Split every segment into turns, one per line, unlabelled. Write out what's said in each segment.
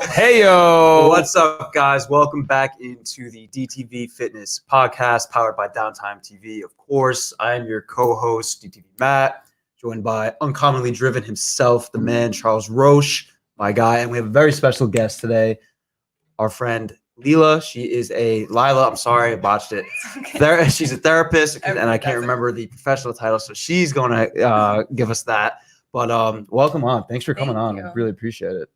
Hey yo, what's up, guys? Welcome back into the DTV Fitness Podcast, powered by Downtime TV. Of course, I am your co-host, DTV Matt, joined by uncommonly driven himself, the man Chuck Roche, my guy, and we have a very special guest today, our friend Lila. She is Lila. I'm sorry, I botched it. Okay. She's a therapist, and I can't remember the professional title, so she's going to give us that. But welcome on. Thanks for coming on. I really appreciate it.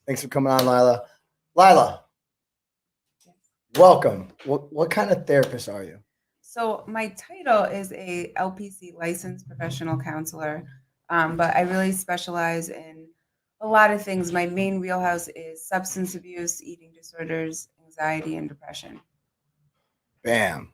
Thanks for coming on, Lila. Lila, welcome. What kind of therapist are you?
So my title is a LPC licensed professional counselor, but I really specialize in a lot of things. My main wheelhouse is substance abuse, eating disorders, anxiety, and depression.
Bam.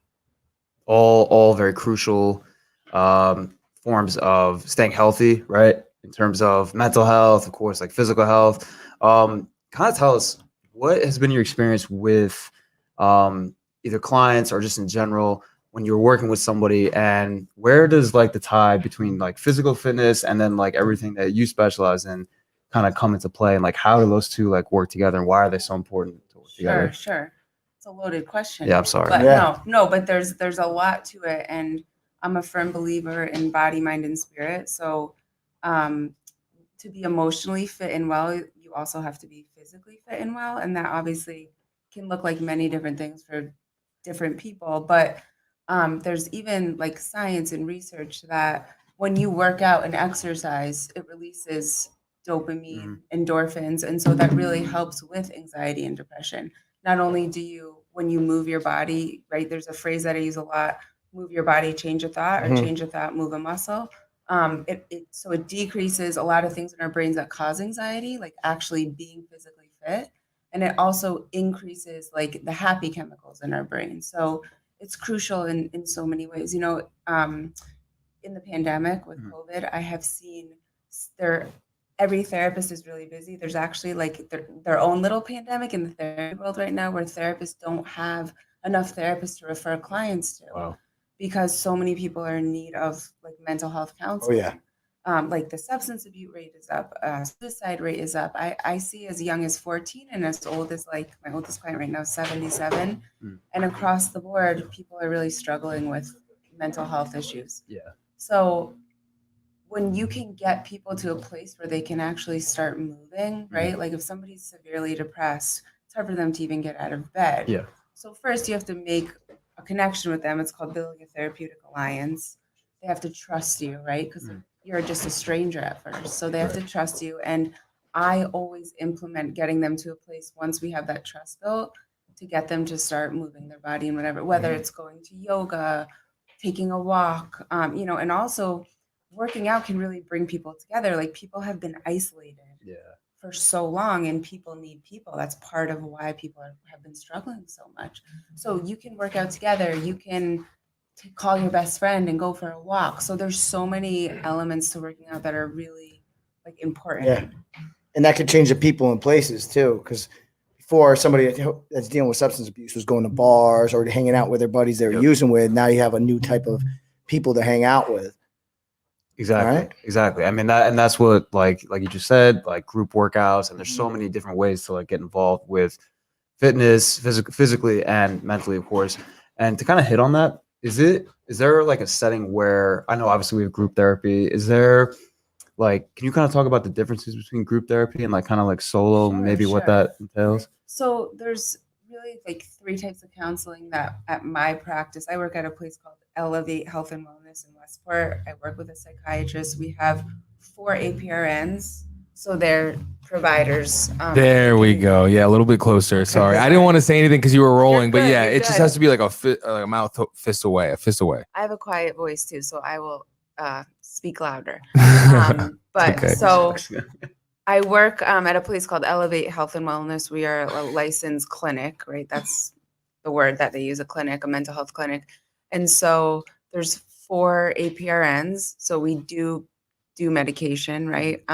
All very crucial forms of staying healthy, right? In terms of mental health, of course, like physical health. Kind of tell us, what has been your experience with either clients or just in general when you're working with somebody, and where does like the tie between like physical fitness and then like everything that you specialize in kind of come into play, and like how do those two like work together, and why are they so important to work together?
Sure. It's a loaded question.
Yeah, I'm sorry.
But no, but there's a lot to it, and I'm a firm believer in body, mind, and spirit. So to be emotionally fit and well, you also have to be physically fit and well. And that obviously can look like many different things for different people. But there's even like science and research that when you work out and exercise, it releases dopamine, endorphins. And so that really helps with anxiety and depression. Not only do you, when you move your body, right, there's a phrase that I use a lot, move your body, change a thought, or change a thought, move a muscle. So it decreases a lot of things in our brains that cause anxiety, like actually being physically fit. And it also increases like the happy chemicals in our brain. So it's crucial in so many ways. You know, in the pandemic with COVID, I have seen every therapist is really busy. There's actually like their own little pandemic in the therapy world right now, where therapists don't have enough therapists to refer clients to.
Wow.
Because so many people are in need of like mental health counseling.
Oh yeah.
Like the substance abuse rate is up, suicide rate is up. I see as young as 14 and as old as like my oldest client right now, 77. And across the board, people are really struggling with mental health issues.
Yeah.
So when you can get people to a place where they can actually start moving, right? Like if somebody's severely depressed, it's hard for them to even get out of bed.
Yeah.
So first you have to make a connection with them. It's called building a therapeutic alliance. They have to trust you, right? Because you're just a stranger at first. So they have to trust you. And I always implement getting them to a place once we have that trust built to get them to start moving their body and whatever, whether it's going to yoga, taking a walk, and also working out can really bring people together. Like people have been isolated for so long, and people need people. That's part of why people have been struggling so much. So you can work out together. You can call your best friend and go for a walk. So there's so many elements to working out that are really like important.
Yeah. And that could change the people and places too. Because before, somebody that's dealing with substance abuse was going to bars or hanging out with their buddies they were using with. Now you have a new type of people to hang out with.
Exactly.
Right?
Exactly. I mean, that's what like you just said, like group workouts, and there's so many different ways to like get involved with fitness, physically and mentally, of course. And to kind of hit on that, is there like a setting where, I know obviously we have group therapy. Is there like, can you kind of talk about the differences between group therapy and like kind of like solo, maybe what that entails?
So there's really like 3 types of counseling that at my practice, I work at a place called Elevate Health and Wellness in Westport. I work with a psychiatrist. We have 4 APRNs. So they're providers.
There we go. Yeah, a little bit closer. Sorry. I didn't want to say anything because you were rolling, but yeah, it just has to be like a mouth fist away, a fist away.
I have a quiet voice too, so I will speak louder.
Okay.
So I work at a place called Elevate Health and Wellness. We are a licensed clinic, right? That's the word that they use, a clinic, a mental health clinic. And so there's 4 APRNs. So we do medication, right?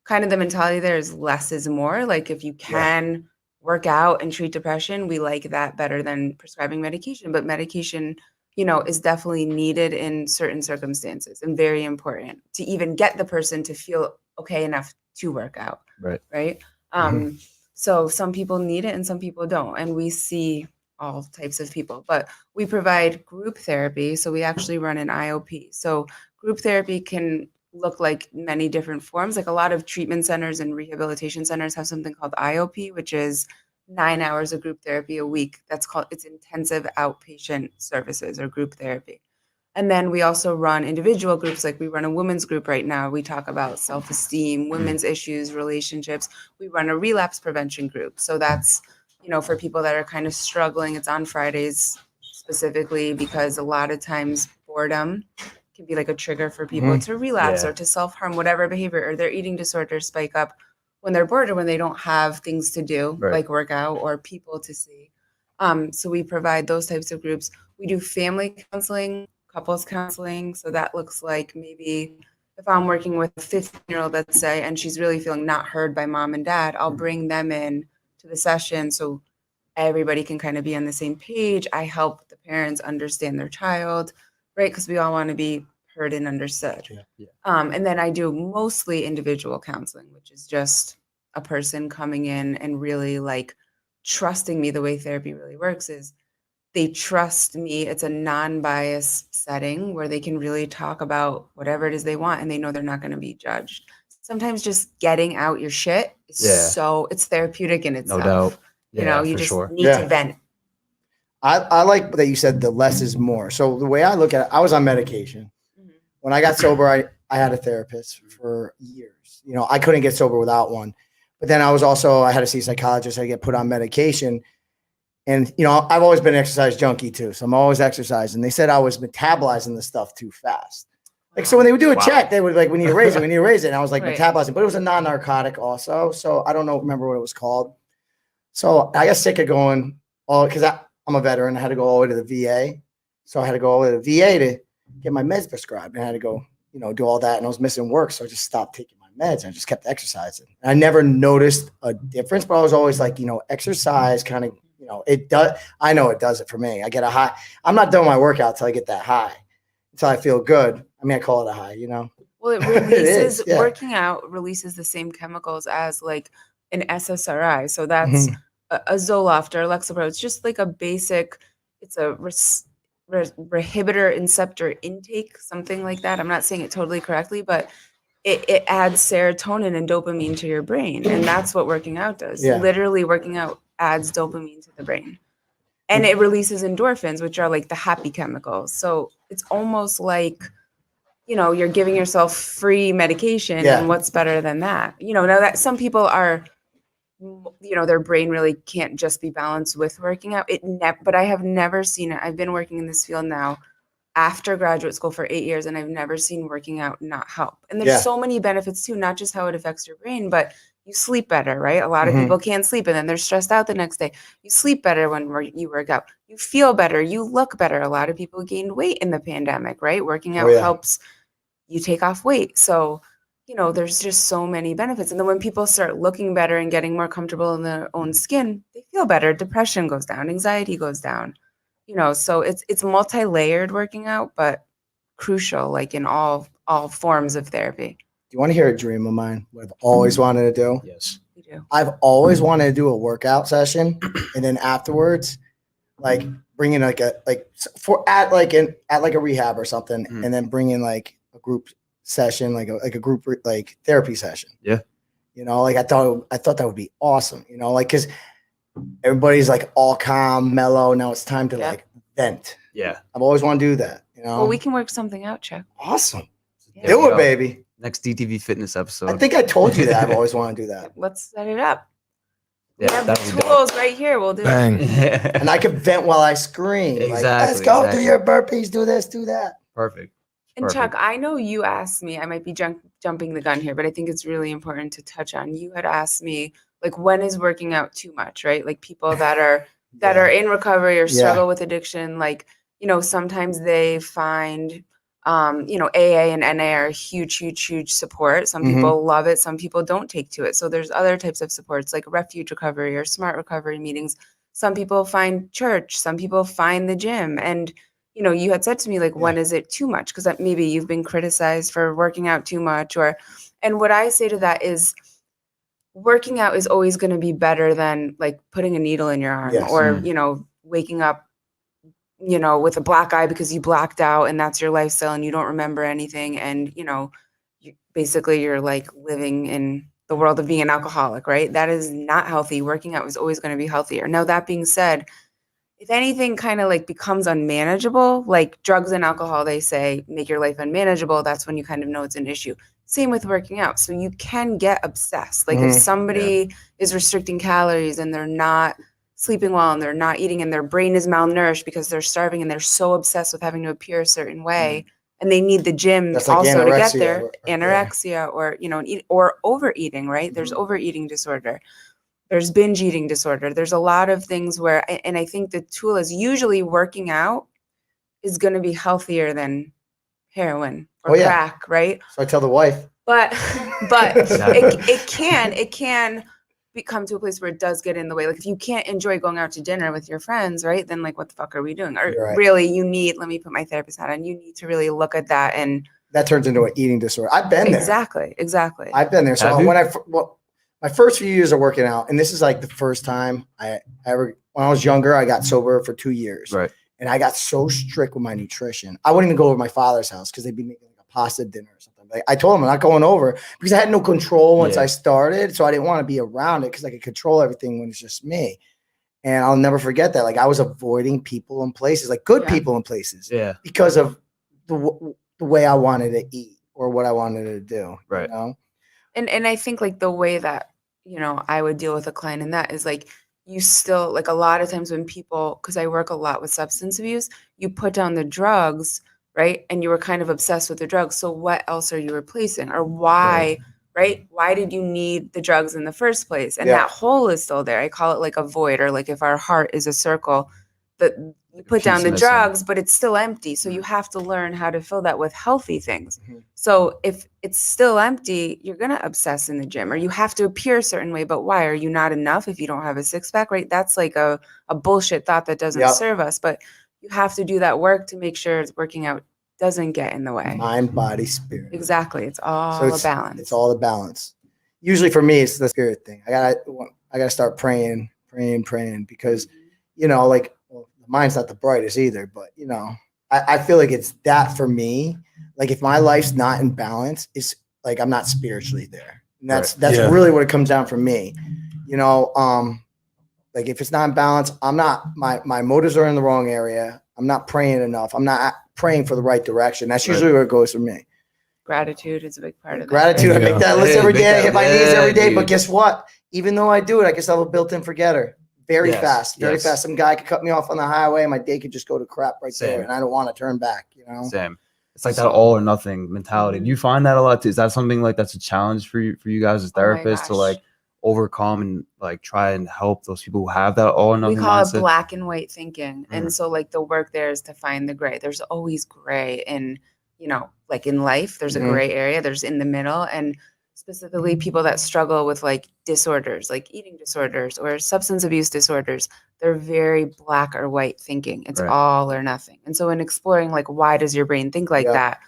Kind of the mentality there is less is more. Like if you can work out and treat depression, we like that better than prescribing medication. But medication, is definitely needed in certain circumstances and very important to even get the person to feel okay enough to work out.
Right.
Right. So some people need it and some people don't. And we see all types of people, but we provide group therapy. So we actually run an IOP. So group therapy can look like many different forms. Like a lot of treatment centers and rehabilitation centers have something called IOP, which is 9 hours of group therapy a week. It's intensive outpatient services or group therapy. And then we also run individual groups. Like we run a women's group right now. We talk about self-esteem, women's issues, relationships. We run a relapse prevention group. So that's, for people that are kind of struggling. It's on Fridays specifically because a lot of times boredom can be like a trigger for people to relapse or to self-harm, whatever behavior, or their eating disorders spike up when they're bored or when they don't have things to do, like work out or people to see. So we provide those types of groups. We do family counseling, couples counseling. So that looks like maybe if I'm working with a 15-year-old, let's say, and she's really feeling not heard by mom and dad, I'll bring them in to the session so everybody can kind of be on the same page. I help the parents understand their child, right? Because we all want to be heard and understood. And then I do mostly individual counseling, which is just a person coming in and really like trusting me. The way therapy really works is they trust me. It's a non-biased setting where they can really talk about whatever it is they want and they know they're not going to be judged. Sometimes just getting out your shit is it's therapeutic in itself.
No doubt.
You just need to vent.
I like that you said the less is more. So the way I look at it, I was on medication. When I got sober, I had a therapist for years. I couldn't get sober without one. But then I had to see a psychologist. I get put on medication. And, I've always been an exercise junkie too. So I'm always exercising. They said I was metabolizing the stuff too fast. Like, so when they would do a check, they would like, we need to raise it. And I was like metabolizing, but it was a non-narcotic also. So I don't remember what it was called. So I got sick of going because I'm a veteran. I had to go all the way to the VA. So I had to go all the way to the VA to get my meds prescribed. And I had to go, do all that. And I was missing work. So I just stopped taking my meds. And I just kept exercising. And I never noticed a difference, but I was always like, exercise kind of, it does. I know it does it for me. I get a high. I'm not done with my workout till I get that high, until I feel good. I mean, I call it a high,
Well, it releases, working out releases the same chemicals as like an SSRI. So that's a Zoloft or Lexapro. It's just like a basic, it's a inhibitor receptor intake, something like that. I'm not saying it totally correctly, but it adds serotonin and dopamine to your brain. And that's what working out does. Literally working out adds dopamine to the brain. And it releases endorphins, which are like the happy chemicals. So it's almost like, you're giving yourself free medication. And what's better than that? Now that some people are, their brain really can't just be balanced with working out. But I have never seen it. I've been working in this field now after graduate school for 8 years, and I've never seen working out not help. And there's so many benefits too, not just how it affects your brain, but you sleep better, right? A lot of people can't sleep and then they're stressed out the next day. You sleep better when you work out. You feel better. You look better. A lot of people gained weight in the pandemic, right? Working out helps you take off weight. So, there's just so many benefits. And then when people start looking better and getting more comfortable in their own skin, they feel better. Depression goes down. Anxiety goes down. So it's multi-layered working out, but crucial, like in all forms of therapy.
Do you want to hear a dream of mine? What I've always wanted to do?
Yes.
We do.
I've always wanted to do a workout session, and then afterwards, like bring in like a rehab or something, and then bring in like a group session, like a group like therapy session.
Yeah.
I thought that would be awesome. Because everybody's like all calm, mellow. Now it's time to like vent.
Yeah.
I've always wanted to do that.
Well, we can work something out, Chuck.
Awesome.
Yeah.
Do it, baby.
Next DTV Fitness episode.
I think I told you that I've always wanted to do that.
Let's set it up.
Yeah,
we have the tools right here. We'll do it.
And I can vent while I scream.
Exactly.
Like, let's go do your burpees, do this, do that.
Perfect.
And Chuck, I know you asked me, I might be jumping the gun here, but I think it's really important to touch on. You had asked me, like, when is working out too much, right? Like people that are in recovery or struggle with addiction, like, sometimes they find, AA and NA are huge support. Some people love it. Some people don't take to it. So there's other types of supports like refuge recovery or smart recovery meetings. Some people find church. Some people find the gym. And, you had said to me, like, when is it too much? Because maybe you've been criticized for working out too much and what I say to that is working out is always going to be better than like putting a needle in your arm or, you know, waking up, you know, with a black eye because you blacked out and that's your lifestyle and you don't remember anything. And, you know, you're like living in the world of being an alcoholic, right? That is not healthy. Working out is always going to be healthier. Now, that being said, if anything kind of like becomes unmanageable, like drugs and alcohol, they say make your life unmanageable. That's when you kind of know it's an issue. Same with working out. So you can get obsessed. Like if somebody is restricting calories and they're not sleeping well and they're not eating and their brain is malnourished because they're starving and they're so obsessed with having to appear a certain way and they need the gym
That's
also
like
to get there, anorexia or, you know, or overeating, right? There's overeating disorder. There's binge eating disorder. There's a lot of things where, and I think the tool is usually working out is going to be healthier than heroin or crack, right?
So I tell the wife.
But it can come to a place where it does get in the way. Like if you can't enjoy going out to dinner with your friends, right? Then like, what the fuck are we doing? Or really you need, let me put my therapist hat on, you need to really look at that. And
that turns into an eating disorder. I've been there.
Exactly.
I've been there. So my first few years of working out, and this is like the first time I ever, when I was younger, I got sober for 2 years.
Right.
And I got so strict with my nutrition. I wouldn't even go over to my father's house because they'd be making like a pasta dinner or something. Like I told him I'm not going over because I had no control once I started. So I didn't want to be around it because I could control everything when it's just me. And I'll never forget that. Like I was avoiding people and places, like good people and places. Yeah. Because of the way I wanted to eat or what I wanted to do.
Right.
You know?
And I think like the way that, you know, I would deal with a client in that is like, you still like a lot of times when people, because I work a lot with substance abuse, you put down the drugs, right? And you were kind of obsessed with the drugs. So what else are you replacing? Or why, right? Why did you need the drugs in the first place? And that hole is still there. I call it like a void, or like if our heart is a circle, that you put down the drugs, but it's still empty. So you have to learn how to fill that with healthy things. So if it's still empty, you're going to obsess in the gym, or you have to appear a certain way. But why? Are you not enough if you don't have a six pack, right? That's like a bullshit thought that doesn't serve us. But you have to do that work to make sure it's working out doesn't get in the way.
Mind, body, spirit.
Exactly. It's all a balance.
It's all the balance. Usually for me, it's the spirit thing. I gotta start praying because, you know, like, well, mine's not the brightest either, but you know, I feel like it's that for me. Like if my life's not in balance, it's like I'm not spiritually there. And that's really what it comes down for me. You know, like if it's not in balance, I'm not, my motives are in the wrong area. I'm not praying enough. I'm not praying for the right direction. That's usually where it goes for me.
Gratitude is a big part of that.
Gratitude. I make that list every day. I hit my knees every day. But guess what? Even though I do it, I guess I have a built-in forgetter. Very fast. Some guy could cut me off on the highway and my day could just go to crap there. And I don't want to turn back, you know?
Same. It's like that all or nothing mentality. Do you find that a lot too? Is that something like that's a challenge for you guys as therapists to like overcome and like try and help those people who have that all or nothing mindset?
We call it black and white thinking. And so like the work there is to find the gray. There's always gray in, you know, like in life, there's a gray area, there's in the middle. And specifically people that struggle with like disorders, like eating disorders or substance abuse disorders, they're very black or white thinking. It's all or nothing. And so in exploring like, why does your brain think like that?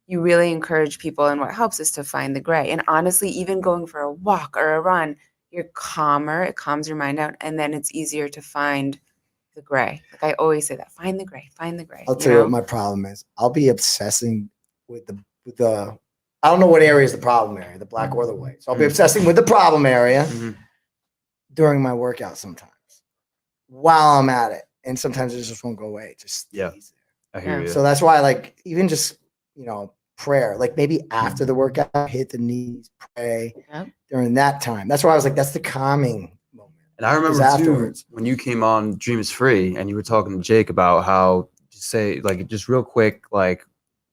You really encourage people, and what helps is to find the gray. And honestly, even going for a walk or a run, you're calmer, it calms your mind out, and then it's easier to find the gray. Like I always say that, find the gray.
I'll tell you what my problem is. I'll be obsessing with the I don't know what area is the problem area, the black or the white. So I'll be obsessing with the problem area during my workout sometimes while I'm at it. And sometimes it just won't go away. It just stays there.
I hear you.
So that's why like even just, you know, prayer, like maybe after the workout, hit the knees, pray during that time. That's why I was like, that's the calming moment.
And I remember afterwards when you came on Dream is Free and you were talking to Jake about how just say like just real quick, like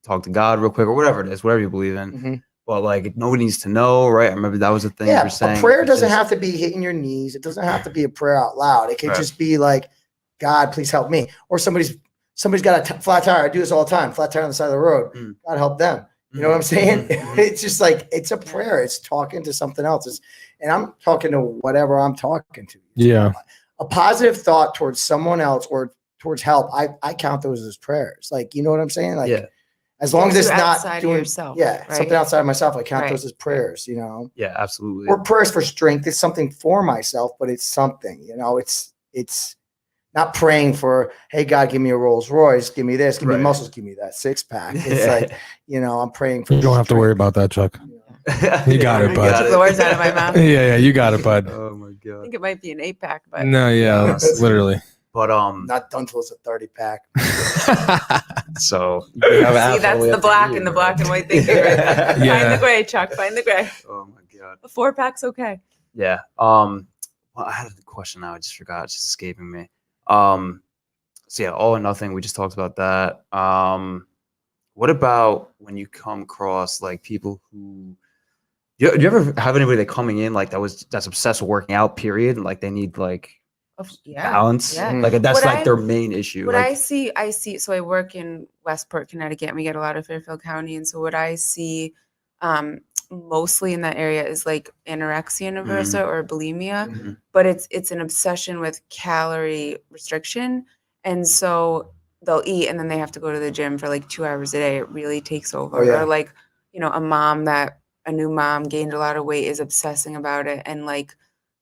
talk to God real quick or whatever it is, whatever you believe in. But like nobody needs to know, right? I remember that was the thing you were saying.
A prayer doesn't have to be hitting your knees. It doesn't have to be a prayer out loud. It can just be like, God, please help me. Or somebody's got a flat tire. I do this all the time. Flat tire on the side of the road. God help them. You know what I'm saying? It's just like, it's a prayer. It's talking to something else. And I'm talking to whatever I'm talking to.
Yeah.
A positive thought towards someone else or towards help. I count those as prayers. Like, you know what I'm saying? Like, As long as it's
Gets you
not
outside of
doing
yourself,
yeah,
right?
something outside of myself. I count
Right.
those as prayers, you know.
Yeah, absolutely.
Or prayers for strength. It's something for myself, but it's something, you know. It's not praying for, hey God, give me a Rolls Royce, give me this, give me
Right.
muscles, give me that six pack. It's like, you know, I'm praying for.
You don't have to worry about that, Chuck. You got it, bud.
Took the words out of my mouth.
Yeah, you got it, bud.
Oh my
I
god.
think it might be an 8-pack, but
No, yeah,
Yes.
literally.
But
Not done till it's a 30 pack.
so
see, that's the black and the black and white thinking. Right? Find
Yeah.
the gray, Chuck. Find the gray.
Oh my god.
A 4-pack's okay.
Yeah. Well, I had a question now. I just forgot. It's just escaping me. So yeah, all or nothing. We just talked about that. What about when you come across like people who do you ever have anybody that coming in like that's obsessed with working out, period, and like they need like
Yeah.
balance?
Yeah.
Like that's
What
like
I-
their main issue.
What
Like,
I see, so I work in Westport, Connecticut, and we get a lot of Fairfield County. And so what I see mostly in that area is like anorexia nervosa or bulimia,
Mhm.
but it's an obsession with calorie restriction. And so they'll eat and then they have to go to the gym for like 2 hours a day. It really takes over.
Oh, yeah.
Or like, you know, a new mom gained a lot of weight is obsessing about it. And like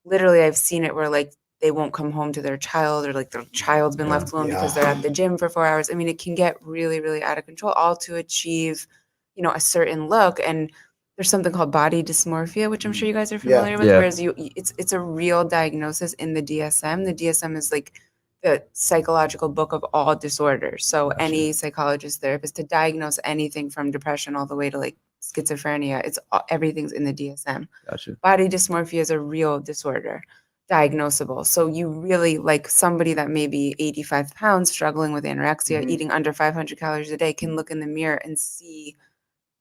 literally I've seen it where like they won't come home to their child or like their child's been left alone because they're at the gym for 4 hours. I mean, it can get really, really out of control, all to achieve, you know, a certain look. And there's something called body dysmorphia, which I'm sure you guys are familiar with,
Yeah.
whereas it's a real diagnosis in the DSM. The DSM is like the psychological book of all disorders. So
Gotcha.
any psychologist, therapist to diagnose anything from depression all the way to like schizophrenia, everything's in the DSM.
gotcha.
Body dysmorphia is a real disorder, diagnosable. So you really like somebody that may be 85 pounds struggling with anorexia, eating under 500 calories a day can look in the mirror and see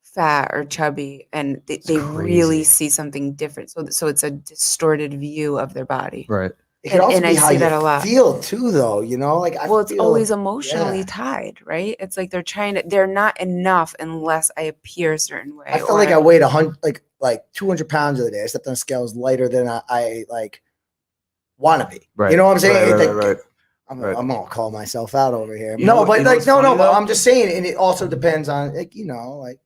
fat or chubby, and they really
crazy.
see something different. So it's a distorted view of their body.
Right.
It can also
And
be
I
how
see
you
that a lot.
feel too, though. You know, like
Well, it's
feel,
always emotionally
yeah.
tied, right? It's like they're not enough unless I appear a certain way.
I felt like I weighed 100, like 200 pounds the other day. I stepped on scales lighter than I like want to be.
Right.
You know what I'm saying?
Right,
Like,
right.
I'm
Right.
gonna call myself out over here.
You know
No,
what-
but
you know
like,
what's
no,
funny,
but
though?
I'm just saying, and it also depends on, like, you know, like.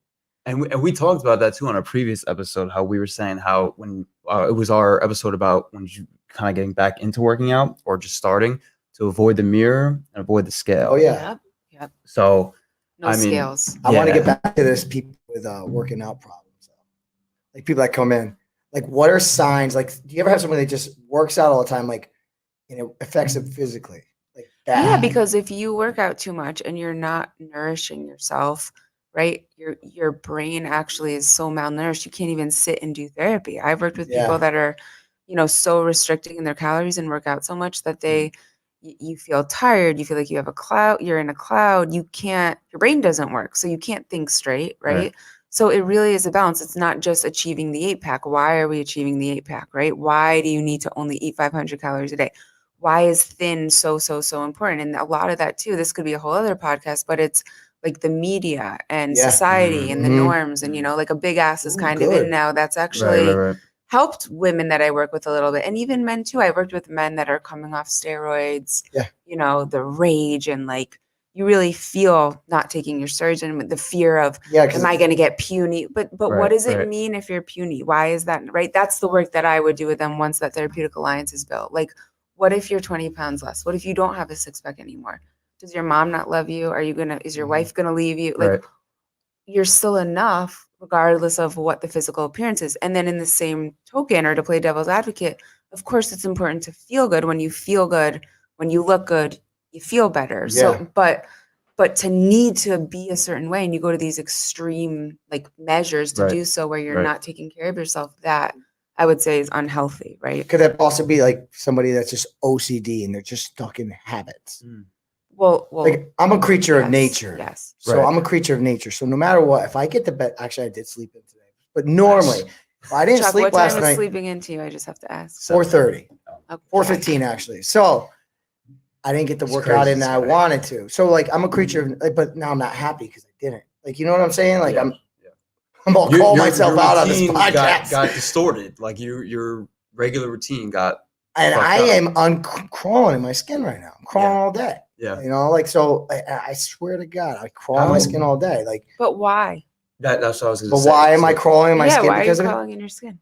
And we talked about that too on a previous episode, how we were saying how when it was our episode about when you kind of getting back into working out or just starting to avoid the mirror and avoid the scale.
Oh yeah,
Yep.
So
No
I mean,
scales.
I want to
Yeah.
get back to this. People with working out problems, like people that come in. Like, what are signs? Like, do you ever have someone that just works out all the time, like, and it affects them physically? Like, bad?
Yeah, because if you work out too much and you're not nourishing yourself, right? Your brain actually is so malnourished you can't even sit and do therapy. I've worked with
Yeah.
people that are, you know, so restricting in their calories and work out so much that you feel tired, you feel like you have a cloud, you're in a cloud, your brain doesn't work, so you can't think straight, right? So it really is a balance. It's not just achieving the 8-pack. Why are we achieving the 8-pack, right? Why do you need to only eat 500 calories a day? Why is thin so important? And a lot of that too, this could be a whole other podcast, but it's like the media and
Yeah.
society and the
Mhm.
norms, and, you know, like a big ass is
Ooh,
kind of
good.
in now. That's actually
right.
helped women that I work with a little bit, and even men too. I worked with men that are coming off steroids,
Yeah.
you know, the rage, and like you really feel not taking your surgeon with the fear of,
Yeah, 'cause
am I going to get puny? But what
Right,
does it
right.
mean if you're puny? Why is that, right? That's the work that I would do with them once that therapeutic alliance is built. Like, what if you're 20 pounds less? What if you don't have a 6-pack anymore? Does your mom not love you? Is your wife going to leave you? Like,
Right.
you're still enough regardless of what the physical appearance is. And then in the same token, or to play devil's advocate, of course it's important to feel good. When you feel good, when you look good, you feel better.
Yeah.
So but to need to be a certain way and you go to these extreme like measures to
Right.
do so where you're
Right.
not taking care of yourself, that I would say is unhealthy, right?
could that also be like somebody that's just OCD and they're just stuck in habits?
Well,
Like, I'm a creature of
yes,
nature.
Yes.
So
Right.
I'm a creature of nature. So no matter what, if I get to bed, actually I did sleep in today, but normally if I didn't
Chuck,
sleep
what time
last
was
night,
sleeping into you? I just have to ask.
4:30,
Okay.
4:15 actually. So I didn't get to
It's
work
crazy,
out and
it's
I
crazy.
wanted to. So like, I'm a creature of, like, but now I'm not happy because I didn't. Like, you know what I'm saying? Like,
Yeah.
I'm gonna
Your-
call
your
myself out on this
routine
podcast.
got distorted. Like your regular routine got
And
fucked
I
up.
am crawling in my skin right now. I'm crawling all day.
Yeah.
You know, like, so I swear to God, I crawl in my skin all day. Like,
But why?
That's what I was going
but
to say.
why am I crawling in my skin?
Why are you
Because of it?
crawling in your skin?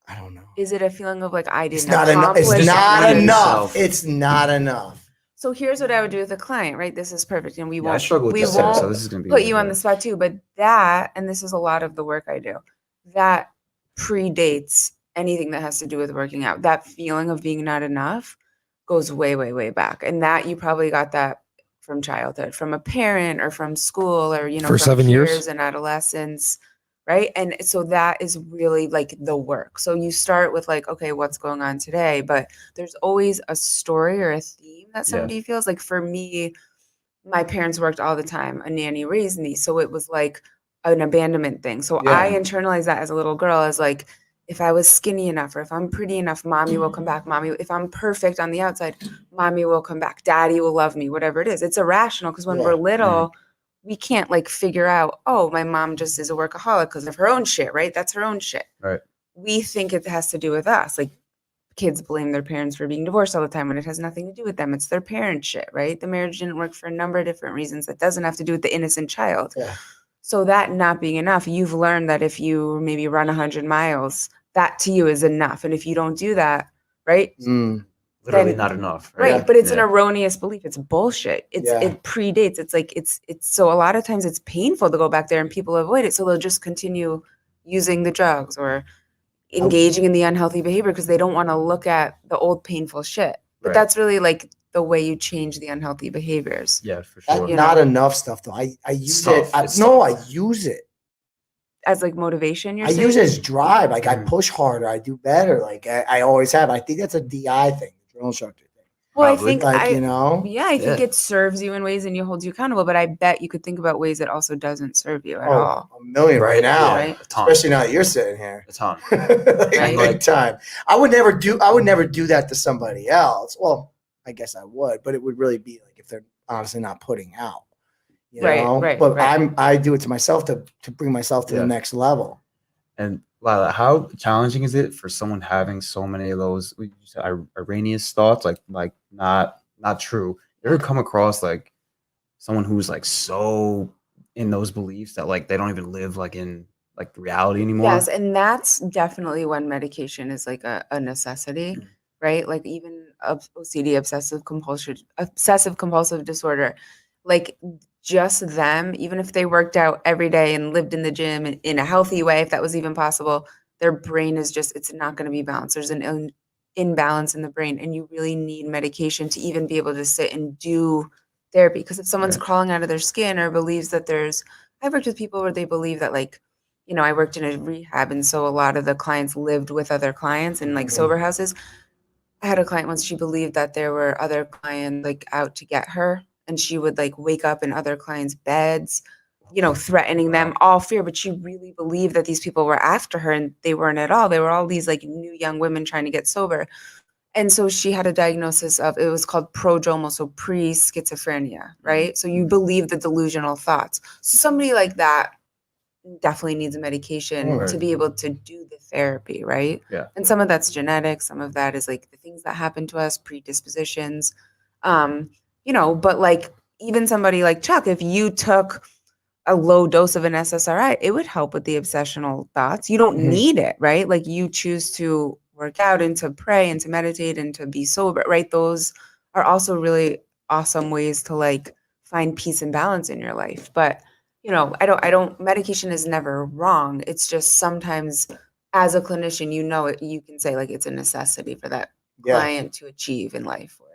I don't know.
Is it a feeling of like, I
It's
didn't
not enough.
accomplish?
It's not
Disappointed
enough.
yourself.
It's not enough.
So here's what I would do with a client, right? This is perfect. And we
I
won't,
struggle with
we
this too,
won't
so this is going to be
put you on the spot too, but that, and this is a lot of the work I do, that predates anything that has to do with working out. That feeling of being not enough goes way, way, way back. And that you probably got that from childhood, from a parent or from school, or, you know,
For
from
7 years?
peers and adolescence. Right. And so that is really like the work. So you start with like, okay, what's going on today? But there's always a story or a theme that somebody feels. Like for me, my parents worked all the time. A nanny raised me. So it was like an abandonment thing. So I internalized that as a little girl as like, if I was skinny enough or if I'm pretty enough, mommy will come back. Mommy, if I'm perfect on the outside, mommy will come back. Daddy will love me, whatever it is. It's irrational because when we're little, we can't like figure out, oh, my mom just is a workaholic because of her own shit, right? That's her own shit.
Right.
We think it has to do with us. Like kids blame their parents for being divorced all the time when it has nothing to do with them. It's their parent shit, right? The marriage didn't work for a number of different reasons. That doesn't have to do with the innocent child.
Yeah.
So that not being enough, you've learned that if you maybe run 100 miles, that to you is enough. And if you don't do that, right?
Literally not enough.
Right. But it's an erroneous belief. It's bullshit. It predates. It's like, it's so a lot of times it's painful to go back there and people avoid it. So they'll just continue using the drugs or engaging in the unhealthy behavior because they don't want to look at the old painful shit. But that's really like the way you change the unhealthy behaviors.
Yeah, for sure.
That's not enough stuff though. I use it. I use it
as like motivation. You're
I
saying?
use it as drive. Like I push harder. I do better. Like I always have. I think that's a DI thing, drill instructor thing.
Well,
Probably.
I think
Like, you know,
I think it serves you in ways and you hold you accountable. But I bet you could think about ways it also doesn't serve you at all.
A million right now,
Right.
especially now that you're sitting here.
A ton.
Right.
Big time. I would never do that to somebody else. Well, I guess I would, but it would really be like if they're honestly not putting out. You know? But I do it to myself to bring myself to the next level.
And Lila, how challenging is it for someone having so many of those erroneous thoughts, like not true? You ever come across like someone who's like so in those beliefs that like they don't even live like in like reality anymore?
Yes, and that's definitely when medication is like a necessity, right? Like even OCD, obsessive compulsive disorder, like just them, even if they worked out every day and lived in the gym in a healthy way, if that was even possible, their brain is just, it's not going to be balanced. There's an imbalance in the brain, and you really need medication to even be able to sit and do therapy. Because if someone's crawling out of their skin or believes that I've worked with people where they believe that like, you know, I worked in a rehab, and so a lot of the clients lived with other clients in like sober houses. I had a client once, she believed that there were other clients like out to get her, and she would like wake up in other clients' beds, you know, threatening them, all fear. But she really believed that these people were after her, and they weren't at all. They were all these like new young women trying to get sober. And so she had a diagnosis of, it was called prodromal, so pre-schizophrenia, right? So you believe the delusional thoughts. So somebody like that definitely needs a medication to be able to do the therapy, right?
Yeah.
And some of that's genetic, some of that is like the things that happen to us, predispositions, you know, but like even somebody like Chuck, if you took a low dose of an SSRI, it would help with the obsessional thoughts. You don't need it, right? Like you choose to work out and to pray and to meditate and to be sober, right? Those are also really awesome ways to like find peace and balance in your life. But you know, medication is never wrong. It's just sometimes as a clinician, you know, you can say like it's a necessity for that client to achieve in life or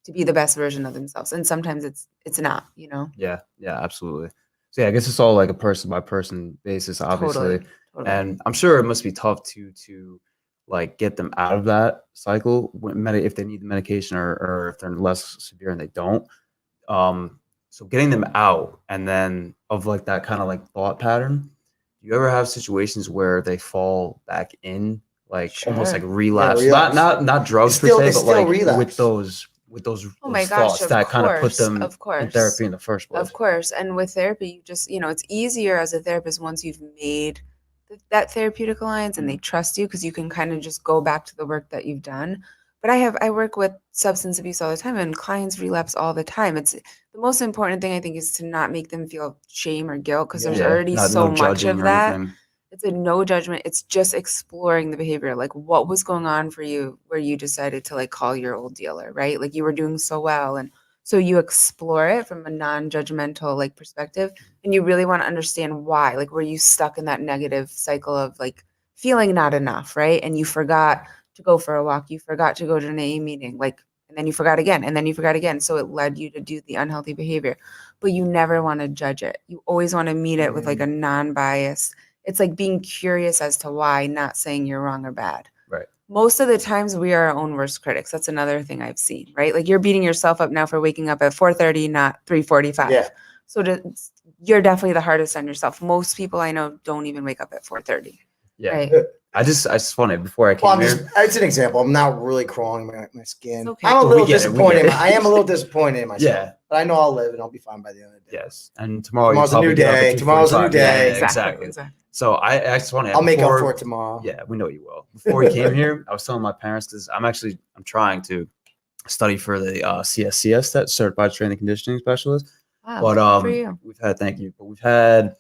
to be the best version of themselves. And sometimes it's not, you know?
Yeah, absolutely. So yeah, I guess it's all like a person by person basis, obviously.
Totally.
And I'm sure it must be tough to like get them out of that cycle if they need the medication or if they're less severe and they don't. So getting them out and then of like that kind of like thought pattern, do you ever have situations where they fall back in like almost like relapse? Not drugs per se, but like with those
oh my
thoughts
gosh,
that kind of put them
of course.
in therapy in the first place.
Of course. And with therapy, you just, you know, it's easier as a therapist once you've made that therapeutic alliance and they trust you because you can kind of just go back to the work that you've done. But I work with substance abuse all the time, and clients relapse all the time. It's the most important thing, I think, is to not make them feel shame or guilt, because there's already so much of that. It's a no judgment. It's just exploring the behavior. Like, what was going on for you where you decided to like call your old dealer, right? Like, you were doing so well. And so you explore it from a non-judgmental like perspective, and you really want to understand why. Like, were you stuck in that negative cycle of like feeling not enough, right? And you forgot to go for a walk. You forgot to go to an AA meeting, like, and then you forgot again, and then you forgot again. So it led you to do the unhealthy behavior, but you never want to judge it. You always want to meet it with like a non-bias. It's like being curious as to why, not saying you're wrong or bad.
Right.
Most of the times we are our own worst critics. That's another thing I've seen, right? Like, you're beating yourself up now for waking up at 4:30, not 3:45.
Yeah.
So you're definitely the hardest on yourself. Most people I know don't even wake up at 4:30.
Yeah.
Right?
I just funny before I came here.
It's an example. I'm not really crawling my skin.
Okay.
I'm a little
We get it, we
disappointed.
get it.
I am a little disappointed in myself.
Yeah.
But I know I'll live and I'll be fine by the end of the day.
Yes. And tomorrow
Tomorrow's a new day. Tomorrow's a new day.
Yeah, exactly. So I just want to.
I'll make up for it tomorrow.
Yeah, we know you will. Before we came here, I was telling my parents, because I'm trying to study for the CSCS, that Certified Strength and Conditioning Specialist.
Wow,
But
good for you.
we've had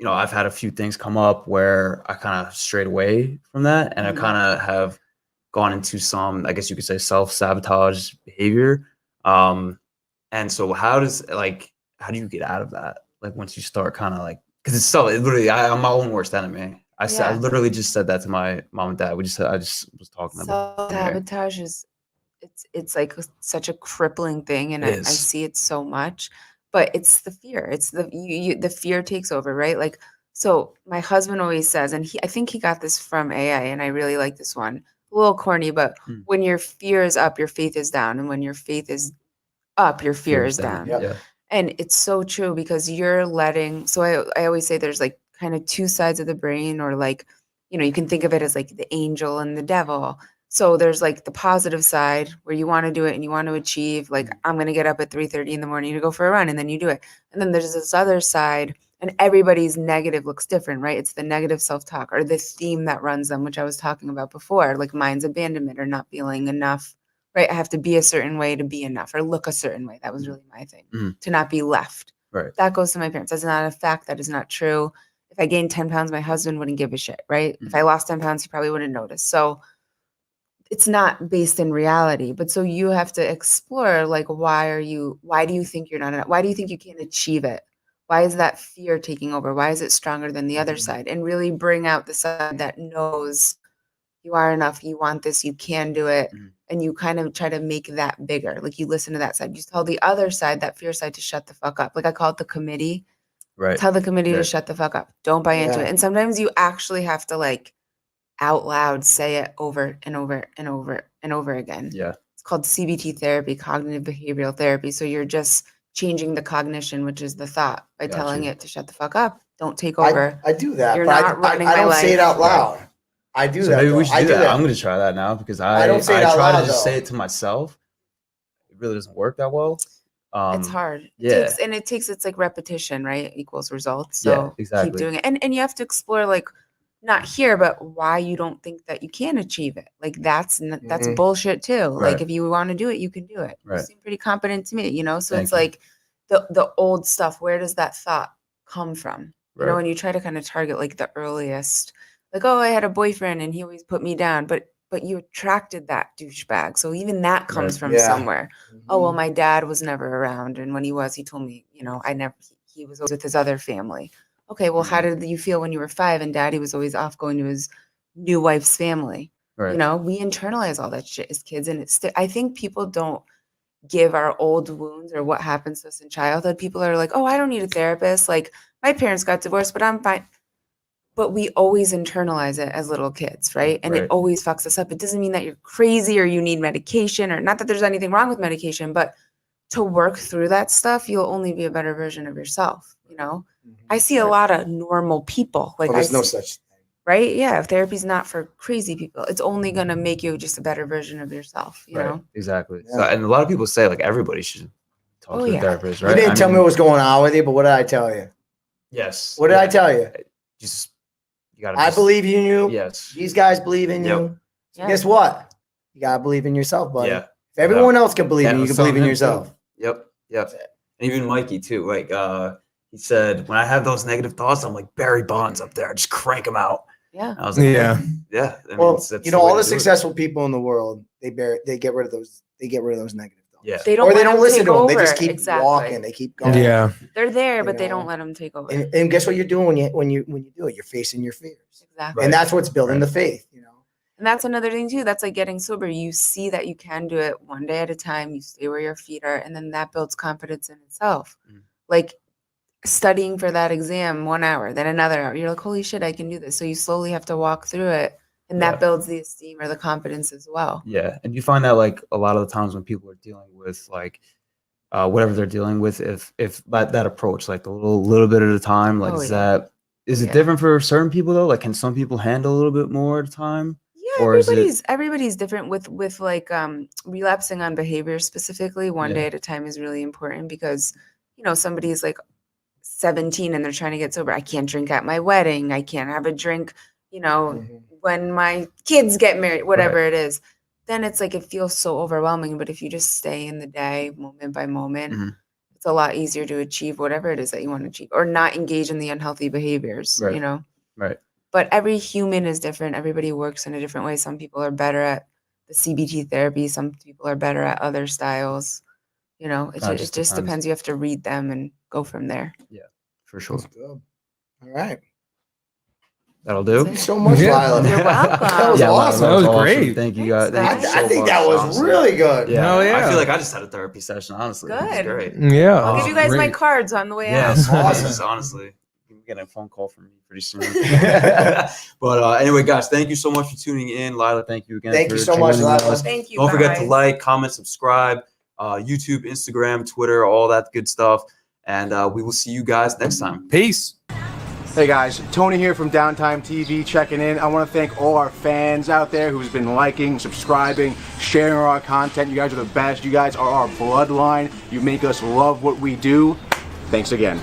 I've had a few things come up where I kind of strayed away from that, and I kind of have gone into some, I guess you could say, self-sabotage behavior. And so how do you get out of that? Like, once you start kind of like, because I'm my own worst enemy. I literally just said that to my mom and dad. I just was talking about
Sabotage is it's like such a crippling thing, and I see it so much. But it's the fear. It's the fear takes over, right? Like, so my husband always says, and I think he got this from AA, and I really like this one. A little corny, but when your fear is up, your faith is down, and when your faith is up, your fear is down.
Yeah.
And it's so true, because you're letting. So I always say there's like kind of two sides of the brain, or like, you can think of it as like the angel and the devil. So there's like the positive side where you want to do it and you want to achieve, like, I'm going to get up at 3:30 in the morning to go for a run, and then you do it. And then there's this other side, and everybody's negative looks different, right? It's the negative self-talk, or the theme that runs them, which I was talking about before, like mine's abandonment, or not feeling enough, right? I have to be a certain way to be enough, or look a certain way. That was really my thing, to not be left.
Right.
That goes to my parents. That's not a fact. That is not true. If I gained 10 pounds, my husband wouldn't give a shit, right? If I lost 10 pounds, he probably wouldn't notice. So it's not based in reality. But so you have to explore, like, why do you think you're not enough? Why do you think you can't achieve it? Why is that fear taking over? Why is it stronger than the other side? And really bring out the side that knows you are enough, you want this, you can do it. And you kind of try to make that bigger. Like, you listen to that side. You tell the other side, that fear side, to shut the fuck up. Like, I call it the committee.
Right.
Tell the committee to shut the fuck up. Don't buy into it. And sometimes you actually have to, like, out loud say it over and over and over and over again.
Yeah.
It's called CBT therapy, cognitive behavioral therapy. So you're just changing the cognition, which is the thought, by telling it to shut the fuck up. Don't take over.
I do that.
You're
but
not running
I
my
don't say it
life.
out loud. I do
So
that.
maybe we should
I
do that. I'm going to try that now, because I
don't say it out
try
loud,
to just
though.
say it to myself. It really doesn't work that well.
It's hard. It's like repetition, right? Equals results. So
exactly.
keep doing it. And you have to explore, like, not here, but why you don't think that you can achieve it. Like, that's bullshit too.
Right.
Like, if you want to do it, you can do it.
Right.
You seem pretty competent to me, So
Thank
it's
you.
like the old stuff. Where does that thought come from?
Right.
And you try to kind of target, like, the earliest, like, oh, I had a boyfriend and he always put me down, but you attracted that douchebag. So even that comes from somewhere. Oh, well, my dad was never around. And when he was, he told me, he was always with his other family. Okay, well, how did you feel when you were 5 and daddy was always off going to his new wife's family?
Right.
We internalize all that shit as kids. And I think people don't give our old wounds or what happens to us in childhood. People are like, oh, I don't need a therapist. Like, my parents got divorced, but I'm fine. But we always internalize it as little kids, right? And it always fucks us up. It doesn't mean that you're crazy or you need medication, or not that there's anything wrong with medication, but to work through that stuff, you'll only be a better version of yourself, I see a lot of normal people. Like,
there's no such thing.
Right? Yeah. If therapy's not for crazy people, it's only going to make you just a better version of yourself, you know?
Exactly.
Yeah.
So, and a lot of people say, like, everybody should talk to a therapist, right?
You didn't tell me what was going on with you, but what did I tell you?
Yes.
What did I tell you?
just you gotta.
I believe in you.
Yes.
These guys believe in you. So guess what? You gotta believe in yourself, buddy.
Yeah.
If everyone else can believe in you, you can believe in
him
yourself.
too. Yep. And even Mikey too. Like he said, when I have those negative thoughts, I'm like Barry Bonds up there. I just crank them out.
Yeah.
I was like, yeah. I mean,
Well,
that's
all
way
the
to do it.
successful people in the world, they get rid of those. They get rid of those negative thoughts.
Yeah.
They don't.
Or they
let
don't
them
listen
take
to them. They
over.
just keep
Exactly.
walking. They keep going.
Yeah.
They're there, but
You
they
know?
don't let them take over.
And guess what you're doing when you do it? You're facing your fears.
Exactly.
And that's what's building the faith.
And that's another thing too. That's like getting sober. You see that you can do it one day at a time. You stay where your feet are, and then that builds confidence in itself. Like studying for that exam 1 hour, then another hour. You're like, holy shit, I can do this. So you slowly have to walk through it, and that builds the esteem or the confidence as well.
Yeah, and you find that like a lot of the times when people are dealing with like whatever they're dealing with, if that approach, like a little bit at a time, like is it different for certain people though? Like, can some people handle a little bit more at a time?
Yeah,
or
everybody's different with like relapsing on behavior specifically. One day at a time is really important because somebody's like 17 and they're trying to get sober. I can't drink at my wedding. I can't have a drink, when my kids get married, whatever it is. Then it's like it feels so overwhelming. But if you just stay in the day, moment by moment, it's a lot easier to achieve whatever it is that you want to achieve, or not engage in the unhealthy behaviors.
Right.
But every human is different. Everybody works in a different way. Some people are better at the CBT therapy. Some people are better at other styles. It just depends. You have to read them and go from there.
Yeah, for sure.
All right.
That'll do.
Thanks so much, Lila.
You're welcome.
That was awesome.
That was
awesome.
great.
Thank you guys.
Thanks,
Thank you
I
so
think
much,
that was
honestly.
really good.
Yeah.
Hell yeah.
I feel like I just had a therapy session, honestly. It was
Good.
great.
Yeah.
I'll give you guys my cards on the way out.
Yes,
Awesome.
honestly. You're getting a phone call from me pretty soon. But anyway, guys, thank you so much for tuning in. Lila, thank you again.
Thank
for
you so much,
joining
Lila.
us.
Thank you.
Don't forget to
guys.
like, comment, subscribe, YouTube, Instagram, Twitter, all that good stuff. And we will see you guys next time.
Peace.
Hey guys, Tony here from Downtime TV checking in. I want to thank all our fans out there who's been liking, subscribing, sharing our content. You guys are the best. You guys are our bloodline. You make us love what we do. Thanks again.